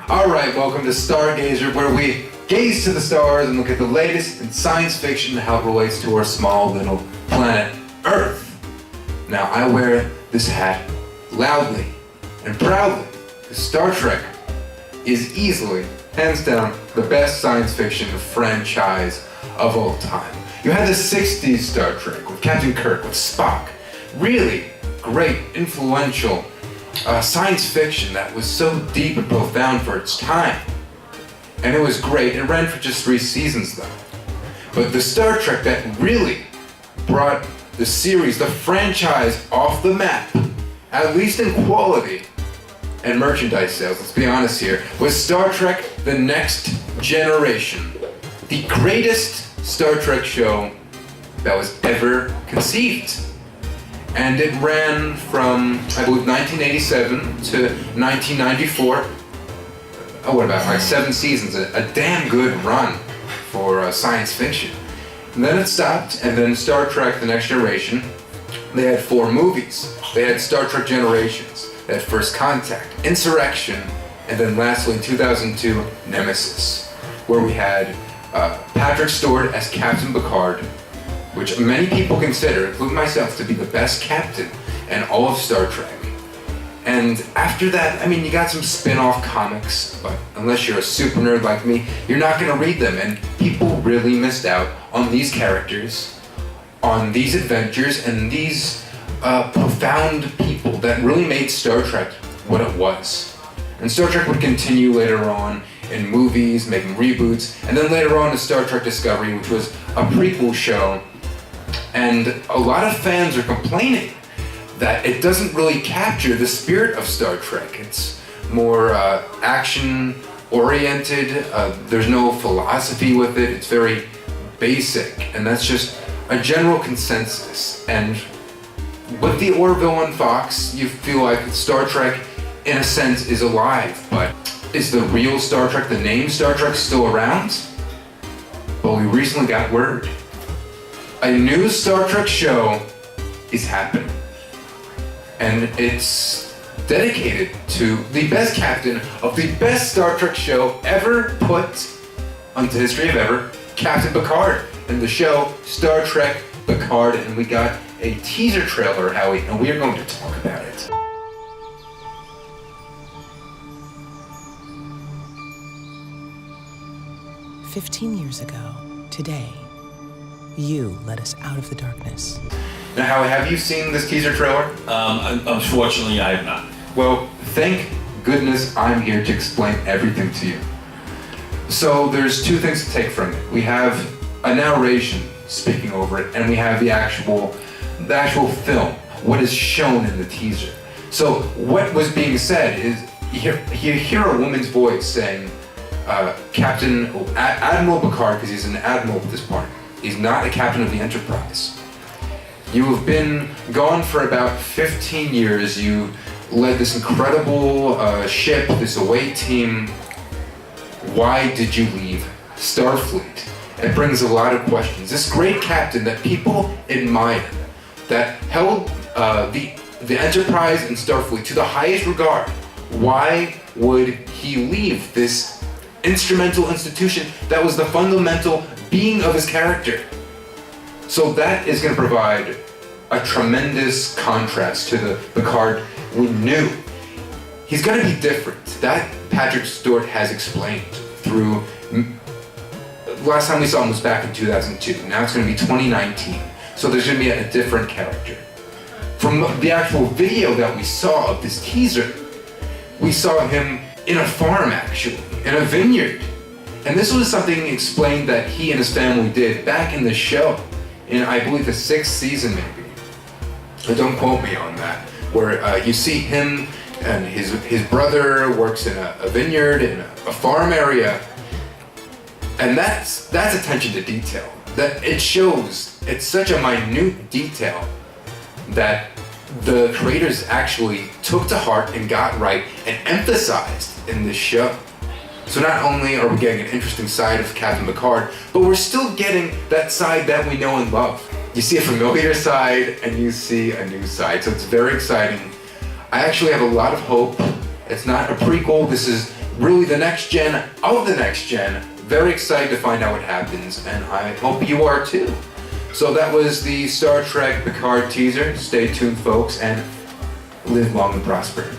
Alright, welcome to Stargazer, where we gaze to the stars and look at the latest in science fiction and how it relates to our small little planet, Earth. Now, I wear this hat loudly and proudly, because Star Trek is easily, hands down, the best science fiction franchise of all time. You had the 60s Star Trek with Captain Kirk, with Spock. Really great, influential science fiction that was so deep and profound for its time. And it was great. It ran for just 3 seasons though. But the Star Trek that really brought the series, the franchise, off the map, at least in quality and merchandise sales, let's be honest here, was Star Trek The Next Generation. The greatest Star Trek show that was ever conceived. And it ran from, I believe, 1987 to 1994. Oh, what about like 7 seasons? A damn good run for science fiction. And then it stopped, and then Star Trek The Next Generation, they had 4 movies. They had Star Trek Generations, they had First Contact, Insurrection, and then lastly in 2002, Nemesis, where we had Patrick Stewart as Captain Picard, which many people consider, including myself, to be the best captain in all of Star Trek. And after that, I mean, you got some spin-off comics, but unless you're a super nerd like me, you're not gonna read them, and people really missed out on these characters, on these adventures, and these profound people that really made Star Trek what it was. And Star Trek would continue later on in movies, making reboots, and then later on in Star Trek Discovery, which was a prequel show. And a lot of fans are complaining that it doesn't really capture the spirit of Star Trek. It's more action-oriented, there's no philosophy with it, it's very basic, and that's just a general consensus. And with the Orville on Fox, you feel like Star Trek, in a sense, is alive, but is the real Star Trek, the name Star Trek, still around? Well, we recently got word. A new Star Trek show is happening, and it's dedicated to the best captain of the best Star Trek show ever put onto history of ever, Captain Picard, and the show Star Trek Picard. And we got a teaser trailer, Howie, and we are going to talk about it. "15 years ago, today, you led us out of the darkness." Now, Howie, have you seen this teaser trailer? Unfortunately, I have not. Well, thank goodness I'm here to explain everything to you. So there's 2 things to take from it. We have a narration speaking over it, and we have the actual film, what is shown in the teaser. So what was being said is, you hear a woman's voice saying, Admiral Picard, because he's an admiral at this point. He's not a captain of the Enterprise. You have been gone for about 15 years. You led this incredible ship, this away team. Why did you leave Starfleet? It brings a lot of questions. This great captain that people admire, that held the Enterprise and Starfleet to the highest regard, why would he leave this instrumental institution that was the fundamental being of his character? So that is going to provide a tremendous contrast to the Picard we knew. He's going to be different. That Patrick Stewart has explained through. Last time we saw him was back in 2002. Now it's going to be 2019. So there's going to be a different character. From the actual video that we saw of this teaser, we saw him in a farm, actually, in a vineyard. And this was something explained that he and his family did back in the show, in I believe the 6th season maybe. But don't quote me on that. Where you see him and his brother works in a vineyard in a farm area. And that's attention to detail. That it shows, it's such a minute detail that the creators actually took to heart and got right and emphasized in this show. So not only are we getting an interesting side of Captain Picard, but we're still getting that side that we know and love. You see a familiar side and you see a new side, so it's very exciting. I actually have a lot of hope. It's not a prequel, this is really the next gen of the next gen. Very excited to find out what happens, and I hope you are too. So that was the Star Trek Picard teaser. Stay tuned, folks, and live long and prosper.